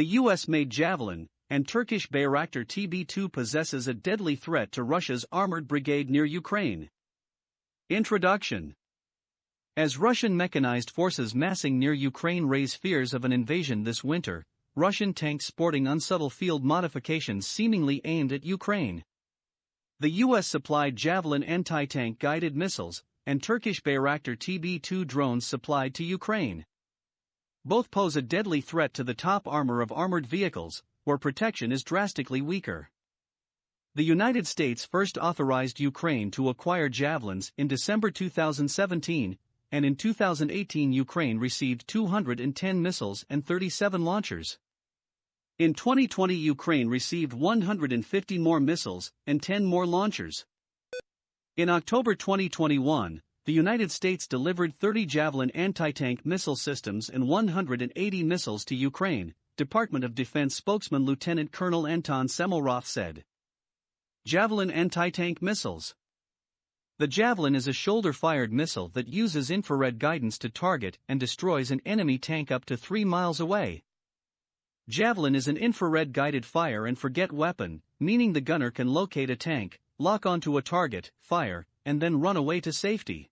The US-made Javelin and Turkish Bayraktar TB2 possesses a deadly threat to Russia's armored brigade near Ukraine. Introduction. As Russian mechanized forces massing near Ukraine raise fears of an invasion this winter, Russian tanks sporting unsubtle field modifications seemingly aimed at Ukraine. The US supplied Javelin anti-tank guided missiles and Turkish Bayraktar TB2 drones supplied to Ukraine. Both pose a deadly threat to the top armor of armored vehicles, where protection is drastically weaker. The United States first authorized Ukraine to acquire Javelins in December 2017, and in 2018 Ukraine received 210 missiles and 37 launchers. In 2020 Ukraine received 150 more missiles and 10 more launchers. In October 2021, the United States delivered 30 Javelin anti-tank missile systems and 180 missiles to Ukraine, Department of Defense spokesman Lieutenant Colonel Anton Semmelroth said. Javelin anti-tank missiles. The Javelin is a shoulder-fired missile that uses infrared guidance to target and destroys an enemy tank up to 3 miles away. Javelin is an infrared-guided fire-and-forget weapon, meaning the gunner can locate a tank, lock onto a target, fire, and then run away to safety.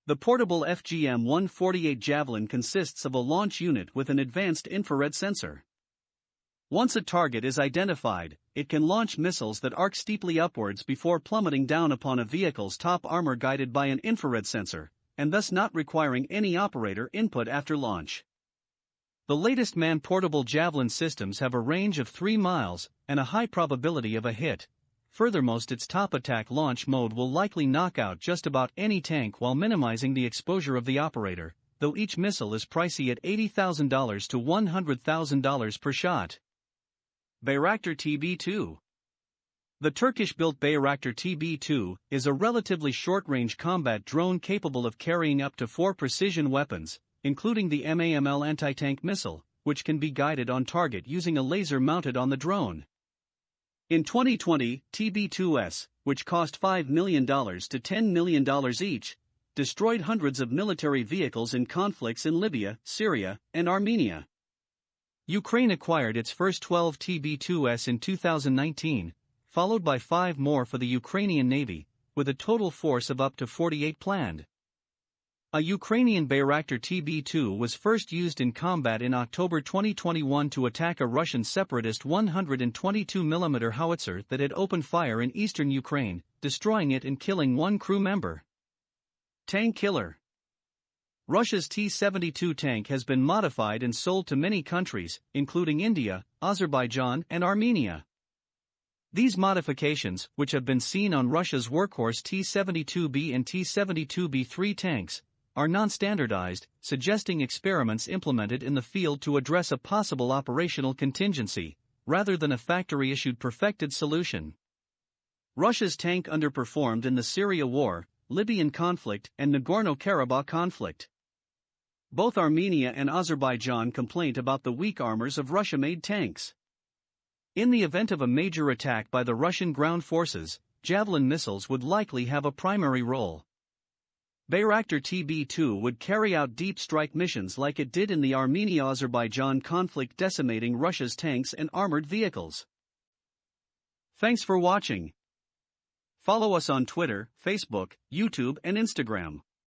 The portable FGM-148 Javelin consists of a launch unit with an advanced infrared sensor. Once a target is identified, it can launch missiles that arc steeply upwards before plummeting down upon a vehicle's top armor guided by an infrared sensor, and thus not requiring any operator input after launch. The latest man-portable Javelin systems have a range of 3 miles and a high probability of a hit. Furthermore, its top attack launch mode will likely knock out just about any tank while minimizing the exposure of the operator, though each missile is pricey at $80,000 to $100,000 per shot. Bayraktar TB2. The Turkish-built Bayraktar TB2 is a relatively short-range combat drone capable of carrying up to 4 precision weapons, including the MAML anti-tank missile, which can be guided on target using a laser mounted on the drone. In 2020, TB2s, which cost $5 million to $10 million each, destroyed hundreds of military vehicles in conflicts in Libya, Syria, and Armenia. Ukraine acquired its first 12 TB2s in 2019, followed by 5 more for the Ukrainian Navy, with a total force of up to 48 planned. A Ukrainian Bayraktar TB2 was first used in combat in October 2021 to attack a Russian separatist 122mm howitzer that had opened fire in eastern Ukraine, destroying it and killing 1 crew member. Tank killer. Russia's T-72 tank has been modified and sold to many countries, including India, Azerbaijan, and Armenia. These modifications, which have been seen on Russia's workhorse T-72B and T-72B3 tanks, are non-standardized, suggesting experiments implemented in the field to address a possible operational contingency, rather than a factory-issued perfected solution. Russia's tank underperformed in the Syria war, Libyan conflict, and Nagorno-Karabakh conflict. Both Armenia and Azerbaijan complained about the weak armors of Russia-made tanks. In the event of a major attack by the Russian ground forces, Javelin missiles would likely have a primary role. Bayraktar TB2 would carry out deep strike missions like it did in the Armenia-Azerbaijan conflict, decimating Russia's tanks and armored vehicles. Thanks for watching. Follow us on Twitter, Facebook, YouTube, and Instagram.